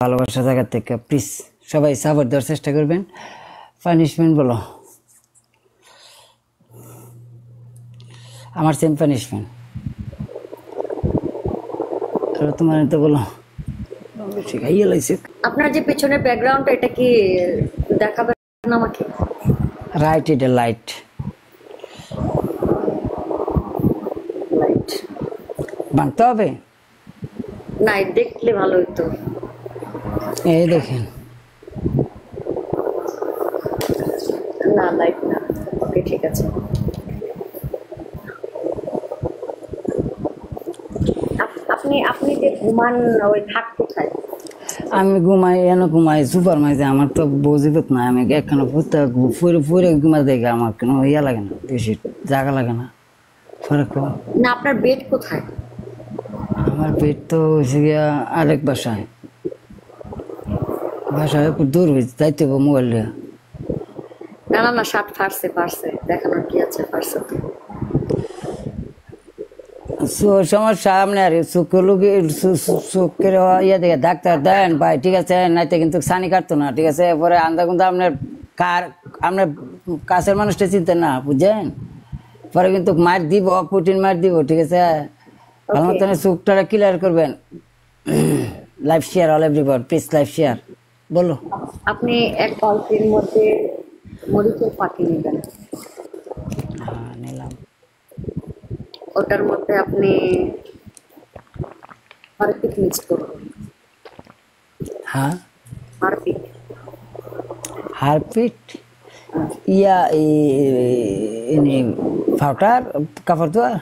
ভালোবাসা জায়গা থেকে প্লিজ সবাই সাপোর্ট দেওয়ার চেষ্টা করবেন। পানিশমেন্ট বলো, আমার সেম পানিশমেন্ট তোমার তো বলো। আপনার যে পিছনের ব্যাকগ্রাউন্ড এটা কি দেখাবেন আমাকে? রাইট, এটা লাইট বাঁধতে হবে না, দেখলে ভালো হতো। এই দেখেন, না লাইট না, ওকে ঠিক আছে। আপনি আপনি যে ঘুমান ওই খাট কোথায়? আমি ঘুমাই ঘুমাই সুপার মাইজে, আমার তো বুঝিবত না, আমি একখানে ফুরে ঘুমা দেখে আমার কোনো ইয়া লাগে না, বেশি জায়গা লাগে না, ফরক না। আপনার বেড কোথায়? আমার বেড তো হয়েছে গিয়া আরেক বাসায় একটু দূর হয়েছে, যাইতে হবে মোবাইল দিয়ে। না না না, শার্ট পারছে দেখানোর কি আছে, পারছে তো। সমস্যা আপনার চোখের ইয়ে দেখে ডাক্তার দেন ভাই, ঠিক আছে, নাইতে কিন্তু সানি কাটতো না, ঠিক আছে। পরে আন্দা কিন্তু আপনার আপনার কাছের মানুষটা চিনতেন না, বুঝছেন, পরে কিন্তু মার দিব, প্রোটিন মার দিব, ঠিক আছে। ভালো মতন চোখটা ক্লিয়ার করবেন। Live share all everybody please, live share বলো। আপনি এক বালতির মধ্যে মরিচের ফাঁকি নেবেন। হ্যাঁ নিলাম। ওটার মধ্যে আপনি হারপিক মিক্স করবেন। হ্যাঁ হারপিক ইয়া পাউডার কাপড় ধোয়ার,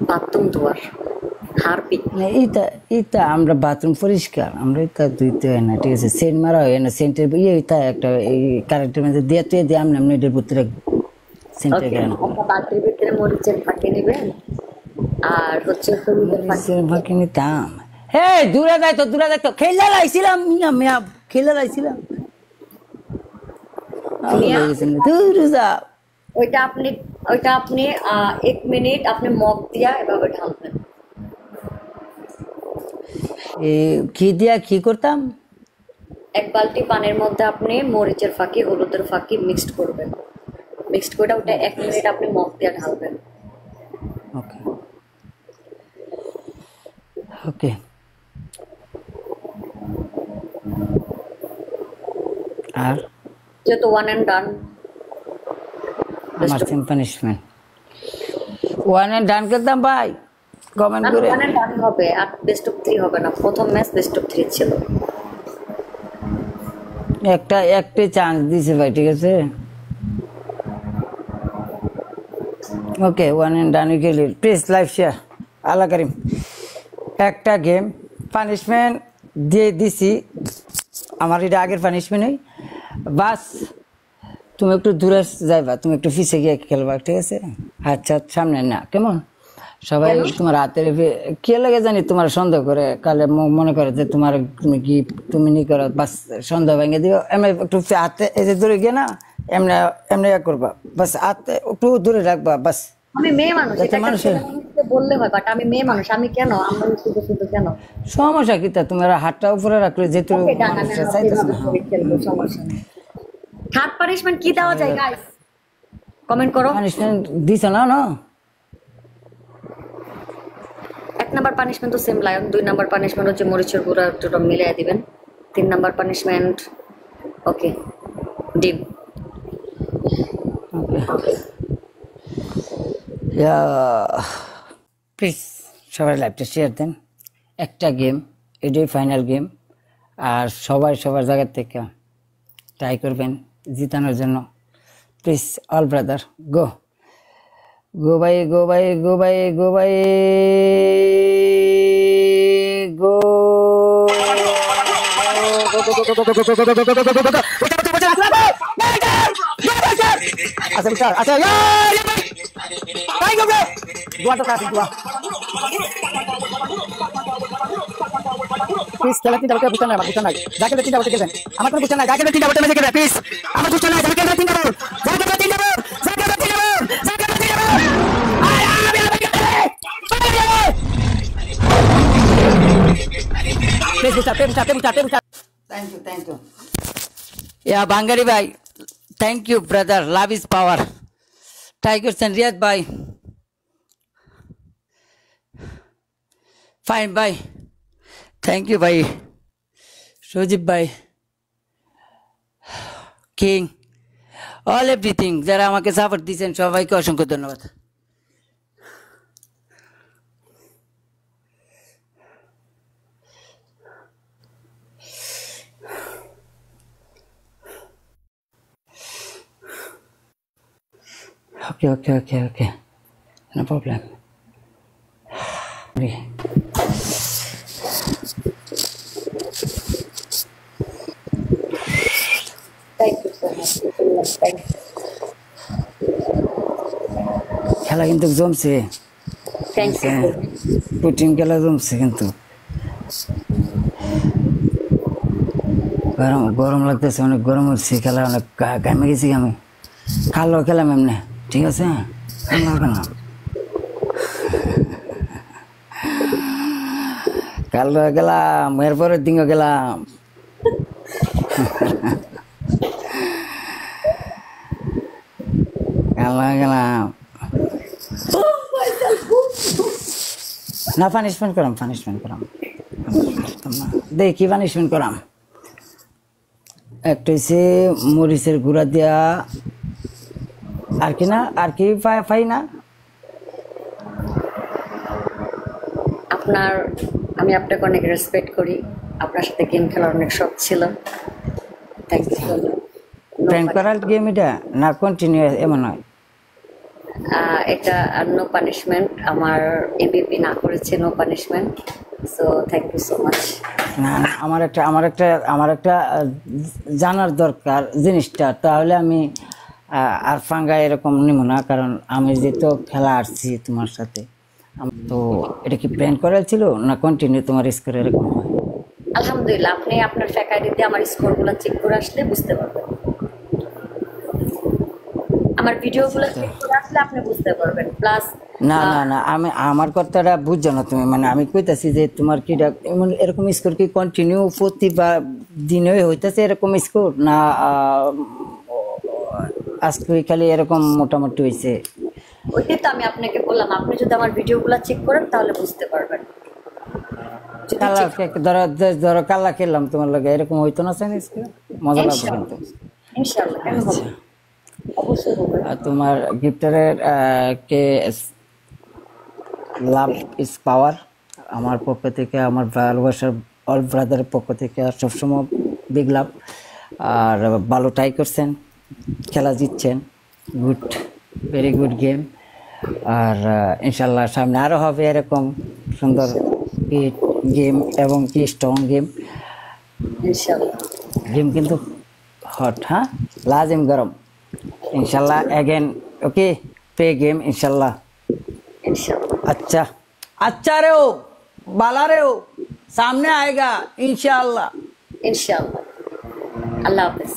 বাথরুম ধোয়ার হারপিক। ইটা আমরা বাথরুম পরিষ্কার, আমরা ইটা ধুইতে হয় না, ঠিক আছে। সেন্ট মারা হয় না, সেন্টের ইয়ে ইটা একটা এই কারেক্টের মধ্যে দিয়ে তুই দিয়ে আমরা এটার ভিতরে সেন্টের কেন বালতির ভিতরে মরিচের ফাঁকি নেবেন। আর হচ্ছে মরিচের ফাঁকি নিতাম। হে দূরে যাই তো খেলা লাইছিলাম, খেলা লাইছিলাম। ওইটা আপনি 1 মিনিট আপনি মগ দিয়া এভাবে ঢালবেন। কি দিয়া কি করতাম? এক বালতি পানির মধ্যে আপনি মরিচের ফাঁকি, হলুদের ফাঁকি মিক্সড করবেন। মিক্সড করে ওটা 1 মিনিট আপনি মগ দিয়া ঢালবেন। ওকে ওকে। আর যেহেতু ওয়ান এন্ড ডান, আমার সেম পানিশমেন্ট ওয়ান এন্ড ডান করতাম ভাই, কমেন্ট করে। ওয়ান এন্ড ডান হবে, আর বেস্ট অফ 3 হবে না। প্রথম ম্যাচ বেস্ট অফ 3 ছিল। একটাই চান্স দিছে ভাই, ঠিক আছে। ওকে ওয়ান এন্ড ডান গেলি প্লিজ লাইভ শেয়ার। আল্লাহ করিম একটা গেম পানিশমেন্ট দিয়ে দিছি, আমার এটা আগের পানিশমেন্টই। বাস তুমি একটু দূরে যাইবা, তুমি একটু পিছিয়ে গিয়ে খেলবা, ঠিক আছে। আচ্ছা সামনে না, কেমন সবাই তোমার হাতের কে লাগে জানি তোমার সন্দেহ করে, কালে মনে করে যে তোমার তুমি নি করো, বাস সন্দেহ ভেঙে দিও। এমনি একটু হাতে এই যে দূরে গিয়ে না এমনি এমনি করবা, বাস হাতে একটু দূরে রাখবা, বাস। আমি মেয়ে মানুষ, এটা মানুষের বললে হয়, বাট আমি মেয়ে মানুষ, আমি কেন আমরা শুধু কেন সমস্যা কি? তা তোমার হাতটা উপরে রাখলে যেহেতু সমস্যা নেই। থার্ড পানিশমেন্ট কি দেওয়া যায় গাইস, কমেন্ট করো। পানিশমেন্ট দিছো না? 1 নাম্বার পানিশমেন্ট তো সেম লায়ন, 2 নাম্বার পানিশমেন্ট হচ্ছে মরিচের গুঁড়া দুটো মিলিয়ে দিবেন, 3 নাম্বার পানিশমেন্ট ওকে ডিম। প্লিজ সবাই লাইভটা শেয়ার দেন। একটা গেম, এটাই ফাইনাল গেম, আর সবাই সবার জায়গা থেকে ট্রাই করবেন জিতানোর জন্য। প্লিজ অল ব্রাদার গো গো ভাই গো ভাই গো ভাই গো ভাই গো। প্লিজ খেলা 3টা বলতে বুঝতে নাই, আমার বুঝতে নাই, যাকে 3টা বলতে গেছেন আমার কোনো বুঝতে নাই, যাকে 3টা বলতে মেসে গেছে, প্লিজ আমার বুঝতে নাই, যাকে 3টা বল, যাকে 3টা বল, যাকে 3টা বল, যাকে 3টা বল, Thank you. Yeah, Bangari bhai. Thank you, brother. Love is power. Tigers and Riyadh bhai. Fine, bye. Thank you, bhai. Shojib bhai. King. All everything. যারা আমাকে সাপোর্ট দিয়েছেন সবাইকে অসংখ্য ধন্যবাদ। Okay. No problem. Okay. Thank you so much. Thank you. খেলা কিন্তু জমছে, Thank you. Putting খেলা জমছে কিন্তু গরম লাগতেছে, অনেক গরম হচ্ছে, খেলা অনেক ঘামে গেছি আমি। কালো খেলাম এমনি, ঠিক আছে, কালো গেলাম, এরপরের দিনও গেলাম। কালো গেলাম না, পানিশমেন্ট করাম দেখি কি পানিশমেন্ট করাম। একটা হচ্ছে মরিচের গুঁড়া দেওয়া, আর কি না, আর কি পাই না। আমি আপনাকে অনেক রেসপেক্ট করি, আপনার সাথে গেম খেলার অনেক শখ ছিল। Thank you. প্র্যাঙ্ক করার গেম এটা না কন্টিনিউ এমন হয়? এটা নো পানিশমেন্ট, আমার এবিপি না করেছে no punishment, so thank you so much. না, আমার একটা জানার দরকার জিনিসটা, তাহলে আমি আর ফাঙ্গা এরকম নিব না, কারণ আমি যেহেতু খেলা আসছি তোমার সাথে। তো এটা কি প্ল্যান করা ছিল না কন্টিনিউ তোমার স্কোর এরকম হয়? আলহামদুলিল্লাহ, আপনি আপনার ফ্যাকাল্টি দিয়ে আমার স্কোরগুলো চেক করে আসলে বুঝতে পারবেন, আমার ভিডিওগুলো চেক করে আসলে আপনি বুঝতে পারবেন। প্লাস না, আমি আমার কথাটা বুঝছো না তুমি, মানে আমি কইতাছি যে তোমার কি এরকম স্কোর কি কন্টিনিউ প্রতিবার দিনে হইতেছে এরকম স্কোর, না আজকে খালি এরকম মোটামুটি হয়েছে? ওইটাই তো আমি আপনাকে বললাম, আপনি যদি আমার ভিডিওগুলো চেক করেন তাহলে বুঝতে পারবেন। ধরো কাল্লা খেললাম তোমার লাগে, এরকম হইতো না? মজা লাগবে কিন্তু ইনশাআল্লাহ, কেন হবে না? অবশ্যই হবে। আর তোমার গিফটারের কে লাভ ইজ পাওয়ার, আমার পক্ষ থেকে, আমার ভালোবাসার অল ব্রাদারের পক্ষ থেকে সবসময় বিগ লাভ। আর ভালো ট্রাই করছেন, খেলা জিতছেন, গুড, ভেরি গুড গেম। আর ইনশাল্লাহ সামনে আরও হবে এরকম সুন্দর গেম এবং কি স্ট্রং গেম। ইনশাআল্লাহ গেম কিন্তু হট, হ্যাঁ, লাজিম গরম। इंशाल्लाह अगेन, ओके, पे गेम इंशाल्लाह। अच्छा रहे हो, बाला रहे हो, सामने आएगा इंशाल्लाह। अल्लाह हाफिज।